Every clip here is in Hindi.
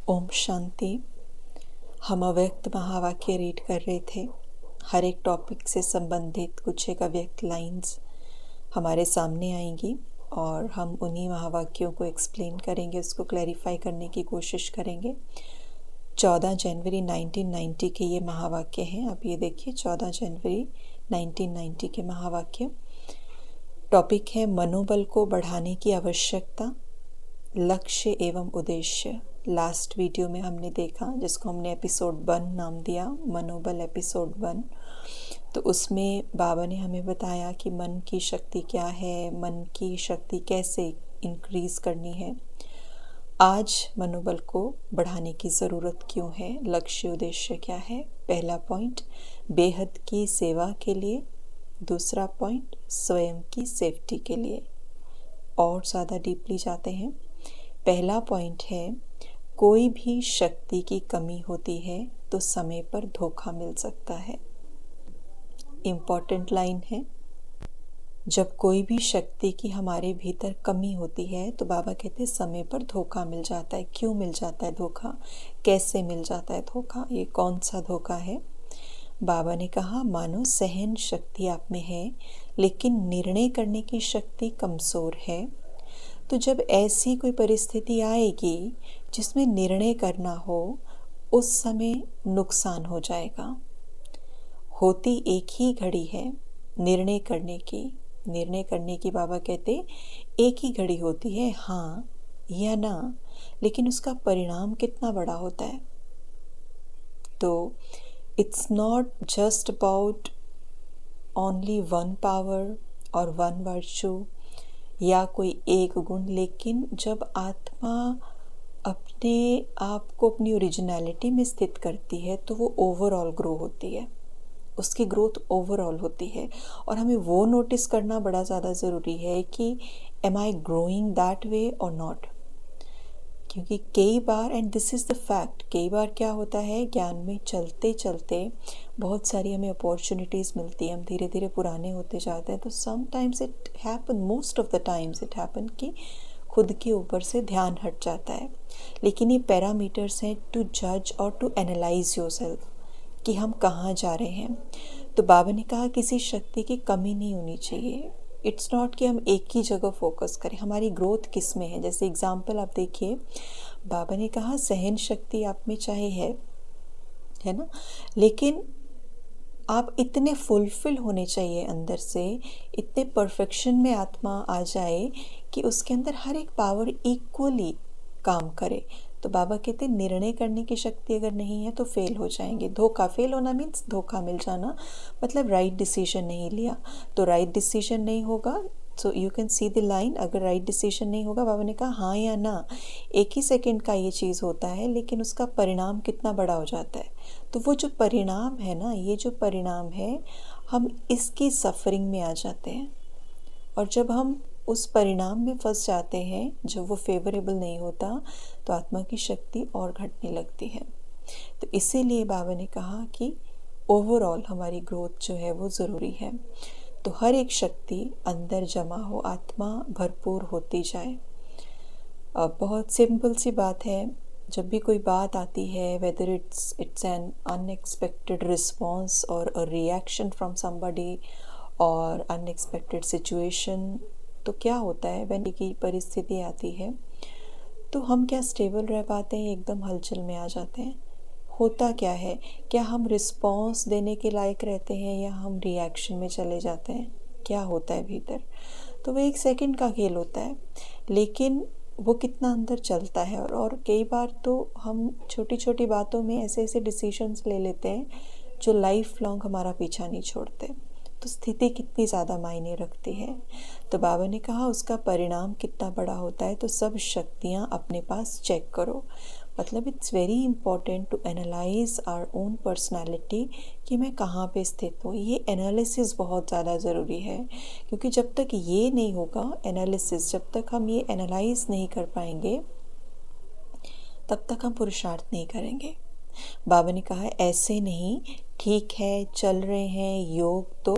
ओम शांति। हम अव्यक्त महावाक्य रीड कर रहे थे। हर एक टॉपिक से संबंधित कुछ एक अव्यक्त लाइंस हमारे सामने आएंगी और हम उन्हीं महावाक्यों को एक्सप्लेन करेंगे, उसको क्लैरिफाई करने की कोशिश करेंगे। 14 जनवरी 1990 के ये महावाक्य हैं। आप ये देखिए, 14 जनवरी 1990 के महावाक्य। टॉपिक है मनोबल को बढ़ाने की आवश्यकता, लक्ष्य एवं उद्देश्य। लास्ट वीडियो में हमने देखा, जिसको हमने एपिसोड 1 नाम दिया, मनोबल एपिसोड 1। तो उसमें बाबा ने हमें बताया कि मन की शक्ति क्या है, मन की शक्ति कैसे इंक्रीज करनी है। आज मनोबल को बढ़ाने की ज़रूरत क्यों है, लक्ष्य उद्देश्य क्या है। पहला पॉइंट, बेहद की सेवा के लिए। दूसरा पॉइंट, स्वयं की सेफ्टी के लिए। और ज़्यादा डीपली जाते हैं। पहला पॉइंट है, कोई भी शक्ति की कमी होती है तो समय पर धोखा मिल सकता है। इम्पॉर्टेंट लाइन है। जब कोई भी शक्ति की हमारे भीतर कमी होती है तो बाबा कहते हैं समय पर धोखा मिल जाता है। क्यों मिल जाता है धोखा, कैसे मिल जाता है धोखा, ये कौन सा धोखा है। बाबा ने कहा, मानो सहन शक्ति आप में है लेकिन निर्णय करने की शक्ति कमज़ोर है। तो जब ऐसी कोई परिस्थिति आएगी जिसमें निर्णय करना हो, उस समय नुकसान हो जाएगा। होती एक ही घड़ी है निर्णय करने की। बाबा कहते एक ही घड़ी होती है, हाँ या ना, लेकिन उसका परिणाम कितना बड़ा होता है। तो it's not just about only one power और वन वर्चू या कोई एक गुण, लेकिन जब आत्मा अपने आप को अपनी ओरिजिनलिटी में स्थित करती है तो वो ओवरऑल ग्रो होती है, उसकी ग्रोथ ओवरऑल होती है। और हमें वो नोटिस करना बड़ा ज़्यादा ज़रूरी है कि am I growing that way और नॉट। क्योंकि कई बार, and this is the fact, कई बार क्या होता है, ज्ञान में चलते चलते बहुत सारी हमें अपॉर्चुनिटीज़ मिलती है, हम धीरे धीरे पुराने होते जाते हैं। तो sometimes it happen, most of the times it happen कि खुद के ऊपर से ध्यान हट जाता है। लेकिन ये पैरामीटर्स हैं टू जज और टू एनालाइज योरसेल्फ कि हम कहाँ जा रहे हैं। तो बाबा ने कहा किसी शक्ति की कमी नहीं होनी चाहिए। इट्स नॉट कि हम एक ही जगह फोकस करें, हमारी ग्रोथ किस में है। जैसे एग्जाम्पल आप देखिए, बाबा ने कहा सहन शक्ति आप में चाहे है ना, लेकिन आप इतने फुलफिल होने चाहिए अंदर से, इतने परफेक्शन में आत्मा आ जाए कि उसके अंदर हर एक पावर इक्वली काम करे। तो बाबा कहते हैं निर्णय करने की शक्ति अगर नहीं है तो फेल हो जाएंगे। धोखा, फेल होना मीन्स धोखा मिल जाना, मतलब राइट डिसीजन नहीं लिया। तो राइट डिसीजन नहीं होगा, so you can see the line, अगर राइट डिसीजन नहीं होगा, बाबा ने कहा हाँ या ना, एक ही सेकंड का ये चीज़ होता है, लेकिन उसका परिणाम कितना बड़ा हो जाता है। तो वो जो परिणाम है ना, ये जो परिणाम है, हम इसकी सफरिंग में आ जाते हैं। और जब हम उस परिणाम में फंस जाते हैं, जब वो फेवरेबल नहीं होता, तो आत्मा की शक्ति और घटने लगती है। तो इसीलिए बाबा ने कहा कि ओवरऑल हमारी ग्रोथ जो है वो ज़रूरी है। तो हर एक शक्ति अंदर जमा हो, आत्मा भरपूर होती जाए। अब बहुत सिंपल सी बात है, जब भी कोई बात आती है, whether it's an unexpected response और अ रिएक्शन फ्रॉम समबडी और अनएक्सपेक्टेड सिचुएशन, तो क्या होता है, व्हेन की परिस्थिति आती है तो हम क्या स्टेबल रह पाते हैं, एकदम हलचल में आ जाते हैं। होता क्या है, क्या हम रिस्पॉन्स देने के लायक रहते हैं या हम रिएक्शन में चले जाते हैं, क्या होता है भीतर। तो वो एक सेकंड का खेल होता है, लेकिन वो कितना अंदर चलता है। और कई बार तो हम छोटी छोटी बातों में ऐसे ऐसे डिसीजंस ले लेते हैं जो लाइफ लॉन्ग हमारा पीछा नहीं छोड़ते। तो स्थिति कितनी ज़्यादा मायने रखती है। तो बाबा ने कहा उसका परिणाम कितना बड़ा होता है। तो सब शक्तियाँ अपने पास चेक करो, मतलब it's very important to analyse our own personality कि मैं कहाँ पे स्थित हूँ। ये एनालिसिस बहुत ज़्यादा ज़रूरी है, क्योंकि जब तक ये नहीं होगा एनालिसिस, जब तक हम ये एनालाइज नहीं कर पाएंगे, तब तक हम पुरुषार्थ नहीं करेंगे। बाबा ने कहा ऐसे नहीं, ठीक है चल रहे हैं योग, तो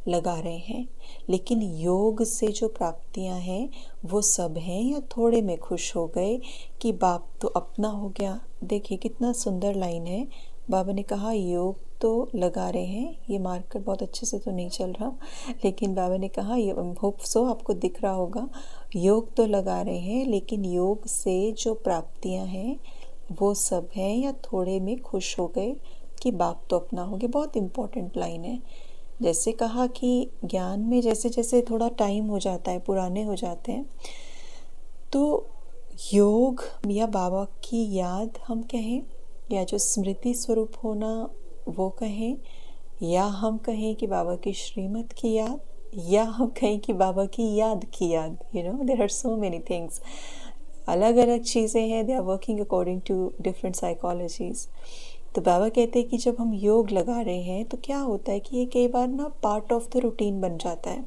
लगा रहे हैं, लेकिन योग से जो प्राप्तियां हैं वो सब हैं या थोड़े में खुश हो गए कि बाप तो अपना हो गया। देखिए कितना सुंदर लाइन है। बाबा ने कहा योग तो लगा रहे हैं, ये मार्कर बहुत अच्छे से तो नहीं चल रहा, लेकिन बाबा ने कहा ये होप सो आपको दिख रहा होगा, योग तो लगा रहे हैं लेकिन योग से जो प्राप्तियां हैं वो सब हैं या थोड़े में खुश हो गए कि बाप तो अपना हो गया। बहुत इम्पोर्टेंट लाइन है। जैसे कहा कि ज्ञान में जैसे जैसे थोड़ा टाइम हो जाता है, पुराने हो जाते हैं, तो योग या बाबा की याद हम कहें या जो स्मृति स्वरूप होना वो कहें, या हम कहें कि बाबा की श्रीमत की याद, या हम कहें कि बाबा की याद की याद, there are so many things. अलग अलग चीज़ें हैं, they are working according to different psychologies. तो बाबा कहते हैं कि जब हम योग लगा रहे हैं तो क्या होता है कि ये कई बार ना पार्ट ऑफ द रूटीन बन जाता है,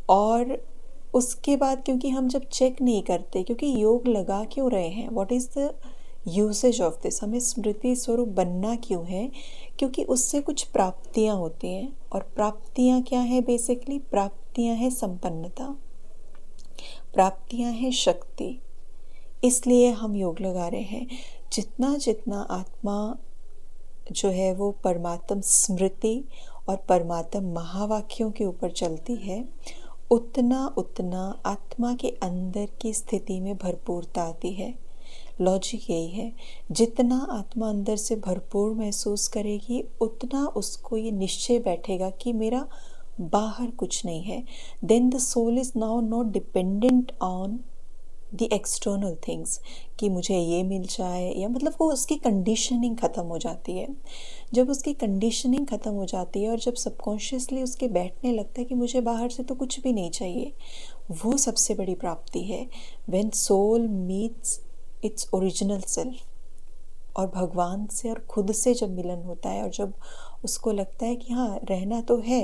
और उसके बाद क्योंकि हम जब चेक नहीं करते, क्योंकि योग लगा क्यों रहे हैं, what is the usage of this, हमें स्मृति स्वरूप बनना क्यों है, क्योंकि उससे कुछ प्राप्तियां होती हैं। और प्राप्तियां क्या है? बेसिकली प्राप्तियां है संपन्नता, प्राप्तियां है शक्ति। इसलिए हम योग लगा रहे हैं। जितना जितना आत्मा जो है वो परमात्म स्मृति और परमात्म महावाक्यों के ऊपर चलती है, उतना उतना आत्मा के अंदर की स्थिति में भरपूरता आती है। लॉजिक यही है, जितना आत्मा अंदर से भरपूर महसूस करेगी उतना उसको ये निश्चय बैठेगा कि मेरा बाहर कुछ नहीं है। Then the soul is now not dependent on the external things कि मुझे ये मिल जाए, या मतलब वो उसकी कंडीशनिंग ख़त्म हो जाती है। जब उसकी कंडीशनिंग ख़त्म हो जाती है और जब सबकॉन्शियसली उसके बैठने लगता है कि मुझे बाहर से तो कुछ भी नहीं चाहिए, वो सबसे बड़ी प्राप्ति है। When soul meets its original self, और भगवान से और खुद से जब मिलन होता है और जब उसको लगता है कि हाँ रहना तो है,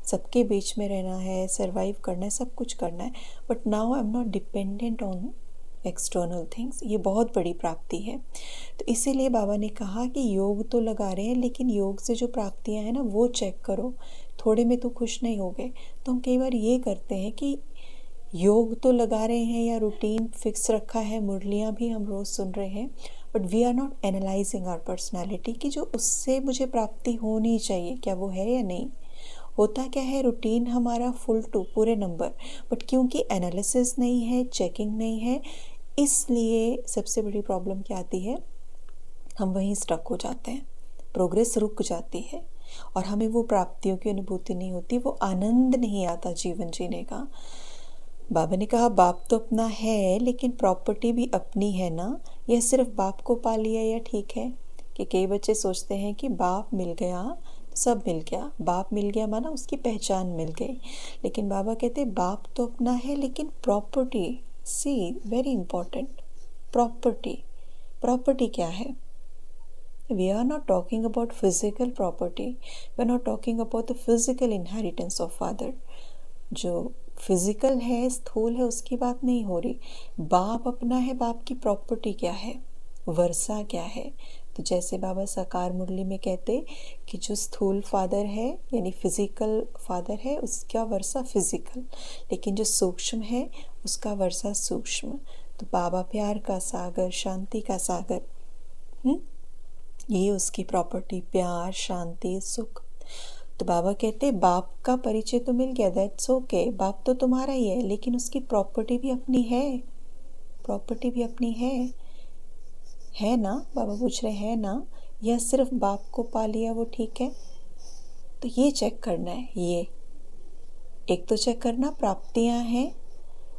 सबके बीच में रहना है, सरवाइव करना है, सब कुछ करना है, but now I am not dependent on external things, ये बहुत बड़ी प्राप्ति है। तो इसीलिए बाबा ने कहा कि योग तो लगा रहे हैं लेकिन योग से जो प्राप्तियां हैं ना वो चेक करो, थोड़े में तो खुश नहीं हो गए। तो हम कई बार ये करते हैं कि योग तो लगा रहे हैं या रूटीन फिक्स रखा है, मुरलियाँ भी हम रोज़ सुन रहे हैं, but we are not analysing our personality कि जो उससे मुझे प्राप्ति होनी चाहिए क्या वो है या नहीं। होता क्या है, रूटीन हमारा फुल टू पूरे नंबर, बट क्योंकि एनालिसिस नहीं है, चेकिंग नहीं है, इसलिए सबसे बड़ी प्रॉब्लम क्या आती है, हम वहीं स्टक हो जाते हैं, प्रोग्रेस रुक जाती है और हमें वो प्राप्तियों की अनुभूति नहीं होती, वो आनंद नहीं आता जीवन जीने का। बाबा ने कहा बाप तो अपना है लेकिन प्रॉपर्टी भी अपनी है ना, यह सिर्फ बाप को पा लिया या ठीक है। कि कई बच्चे सोचते हैं कि बाप मिल गया तो सब मिल गया, बाप मिल गया माना उसकी पहचान मिल गई, लेकिन बाबा कहते हैं बाप तो अपना है लेकिन प्रॉपर्टी, सी वेरी इंपॉर्टेंट, प्रॉपर्टी। प्रॉपर्टी क्या है? We are not talking about physical property, we are not talking about the physical inheritance of father। जो फिजिकल है, स्थूल है, उसकी बात नहीं हो रही। बाप अपना है, बाप की प्रॉपर्टी क्या है, वर्षा क्या है। तो जैसे बाबा साकार मुरली में कहते कि जो स्थूल फादर है यानी फिजिकल फादर है उसका वर्षा फिजिकल, लेकिन जो सूक्ष्म है उसका वर्षा सूक्ष्म। तो बाबा प्यार का सागर, शांति का सागर, ये उसकी प्रॉपर्टी, प्यार, शांति, सुख। तो बाबा कहते बाप का परिचय तो मिल गया, दैट्स ओके, बाप तो तुम्हारा ही है, लेकिन उसकी प्रॉपर्टी भी अपनी है, प्रॉपर्टी भी अपनी है ना? बाबा पूछ रहे हैं ना, या सिर्फ बाप को पा लिया वो ठीक है? तो ये चेक करना है, ये एक तो चेक करना प्राप्तियां हैं,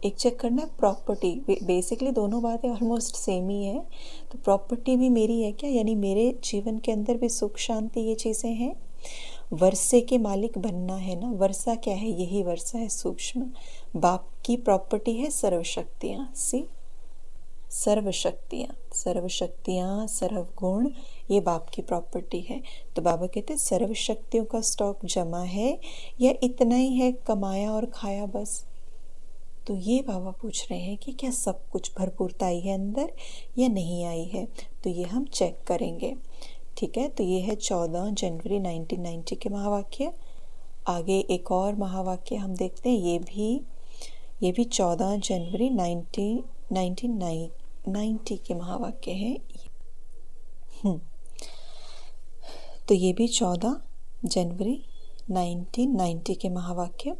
एक चेक करना है प्रॉपर्टी। बेसिकली दोनों बातें ऑलमोस्ट सेम ही है। तो प्रॉपर्टी भी मेरी है क्या, यानी मेरे जीवन के अंदर भी सुख शांति ये चीज़ें हैं। वर्षे के मालिक बनना है ना, वर्षा क्या है, यही वर्षा है सूक्ष्म। बाप की प्रॉपर्टी है सर्वशक्तियाँ, सी सर्वशक्तियाँ, सर्वशक्तियाँ, सर्वगुण, ये बाप की प्रॉपर्टी है। तो बाबा कहते हैं सर्वशक्तियों का स्टॉक जमा है या इतना ही है कमाया और खाया बस। तो ये बाबा पूछ रहे हैं कि क्या सब कुछ भरपूरता आई है अंदर या नहीं आई है। तो ये हम चेक करेंगे, ठीक है। तो ये है 14 जनवरी 1990 के महावाक्य। आगे एक और महावाक्य हम देखते हैं, ये भी 14 जनवरी 1990 के महावाक्य हैं। तो ये भी 14 जनवरी 1990 के महावाक्य।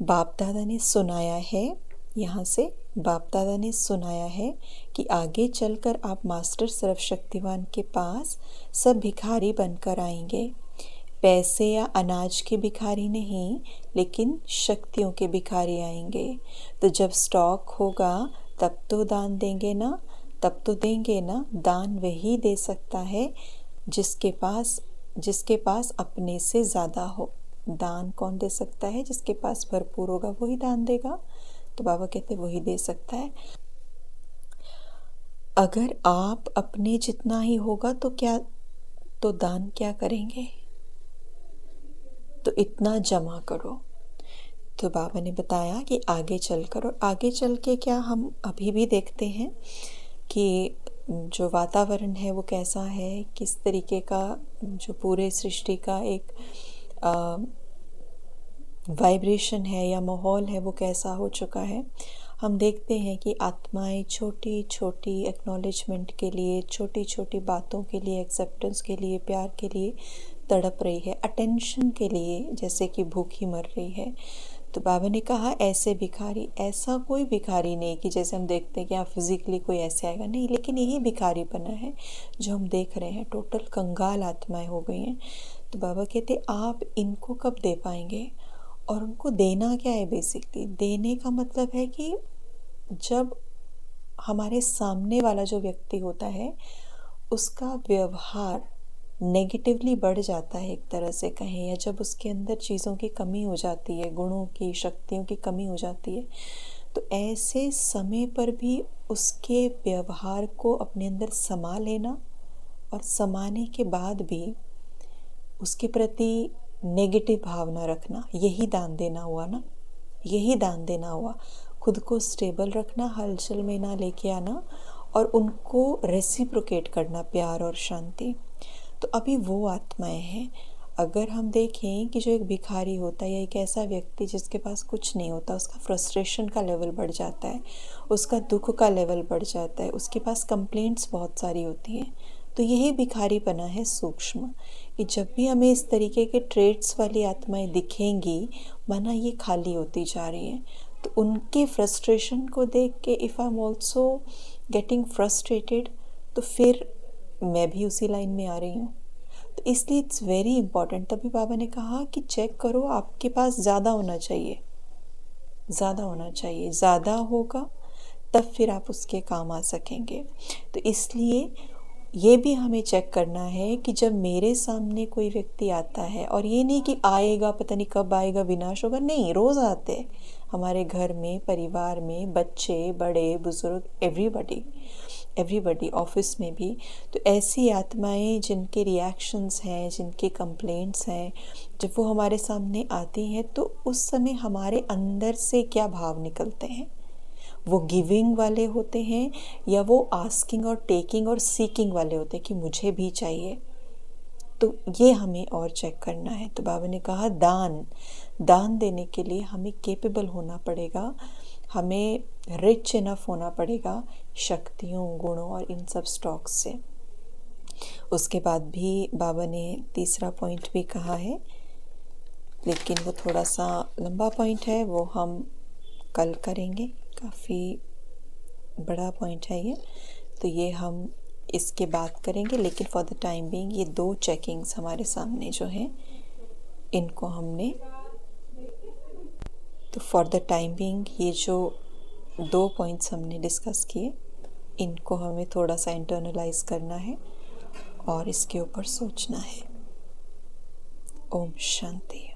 बाप दादा ने सुनाया है, यहाँ से बाप दादा ने सुनाया है कि आगे चलकर आप मास्टर सर्वशक्तिवान के पास सब भिखारी बनकर आएंगे। पैसे या अनाज के भिखारी नहीं, लेकिन शक्तियों के भिखारी आएंगे। तो जब स्टॉक होगा तब तो दान देंगे ना, तब तो देंगे ना। दान वही दे सकता है जिसके पास अपने से ज़्यादा हो। दान कौन दे सकता है? जिसके पास भरपूर होगा वही दान देगा। तो बाबा कहते वही दे सकता है। अगर आप अपने जितना ही होगा तो दान क्या करेंगे? तो इतना जमा करो। तो बाबा ने बताया कि आगे चलकर, और आगे चल के क्या हम अभी भी देखते हैं कि जो वातावरण है वो कैसा है, किस तरीके का जो पूरे सृष्टि का एक वाइब्रेशन है या माहौल है वो कैसा हो चुका है। हम देखते हैं कि आत्माएं छोटी छोटी एक्नॉलेजमेंट के लिए, छोटी छोटी बातों के लिए, एक्सेप्टेंस के लिए, प्यार के लिए तड़प रही है, अटेंशन के लिए, जैसे कि भूखी मर रही है। तो बाबा ने कहा ऐसे भिखारी, ऐसा कोई भिखारी नहीं कि जैसे हम देखते हैं कि हाँ फिजिकली कोई ऐसे आएगा, नहीं, लेकिन यही भिखारीपना है जो हम देख रहे हैं। टोटल कंगाल आत्माएं हो गई हैं। तो बाबा कहते आप इनको कब दे पाएंगे? और उनको देना क्या है? बेसिकली देने का मतलब है कि जब हमारे सामने वाला जो व्यक्ति होता है उसका व्यवहार नेगेटिवली बढ़ जाता है, एक तरह से कहें, या जब उसके अंदर चीज़ों की कमी हो जाती है, गुणों की, शक्तियों की कमी हो जाती है, तो ऐसे समय पर भी उसके व्यवहार को अपने अंदर समा लेना, और समाने के बाद भी उसके प्रति नेगेटिव भावना रखना, यही दान देना हुआ ना, यही दान देना हुआ। खुद को स्टेबल रखना, हलचल में ना लेके आना, और उनको रेसिप्रोकेट करना, प्यार और शांति। तो अभी वो आत्माएं हैं। अगर हम देखें कि जो एक भिखारी होता है या एक ऐसा व्यक्ति जिसके पास कुछ नहीं होता, उसका फ्रस्ट्रेशन का लेवल बढ़ जाता है, उसका दुख का लेवल बढ़ जाता है, उसके पास कंप्लेंट्स बहुत सारी होती हैं। तो यही भिखारीपना है सूक्ष्म, कि जब भी हमें इस तरीके के ट्रेट्स वाली आत्माएं दिखेंगी, माना ये खाली होती जा रही हैं, तो उनके फ्रस्ट्रेशन को देख के if I am also getting frustrated, तो फिर मैं भी उसी लाइन में आ रही हूँ। तो इसलिए इट्स वेरी इंपॉर्टेंट। तभी बाबा ने कहा कि चेक करो, आपके पास ज़्यादा होना चाहिए, ज़्यादा होना चाहिए, ज़्यादा होगा तब फिर आप उसके काम आ सकेंगे। तो इसलिए ये भी हमें चेक करना है कि जब मेरे सामने कोई व्यक्ति आता है, और ये नहीं कि आएगा पता नहीं कब आएगा, विनाश होगा, नहीं, रोज़ आते हमारे घर में, परिवार में, बच्चे, बड़े, बुजुर्ग, एवरीबडी, ऑफिस में भी। तो ऐसी आत्माएं जिनके रिएक्शंस हैं, जिनके कंप्लेंट्स हैं, जब वो हमारे सामने आती हैं, तो उस समय हमारे अंदर से क्या भाव निकलते हैं? वो गिविंग वाले होते हैं या वो आस्किंग और टेकिंग और सीकिंग वाले होते हैं कि मुझे भी चाहिए? तो ये हमें और चेक करना है। तो बाबा ने कहा दान देने के लिए हमें केपेबल होना पड़ेगा, हमें रिच इनफ होना पड़ेगा शक्तियों, गुणों और इन सब स्टॉक्स से। उसके बाद भी बाबा ने तीसरा पॉइंट भी कहा है, लेकिन वो थोड़ा सा लंबा पॉइंट है, वो हम कल करेंगे। काफ़ी बड़ा पॉइंट है ये, तो ये हम इसके बाद करेंगे। लेकिन फॉर द टाइम बीइंग ये 2 चेकिंग्स हमारे सामने जो हैं, इनको हमने, तो फॉर द टाइम बीइंग ये जो 2 पॉइंट्स हमने डिस्कस किए, इनको हमें थोड़ा सा इंटरनलाइज करना है और इसके ऊपर सोचना है। ओम शांति।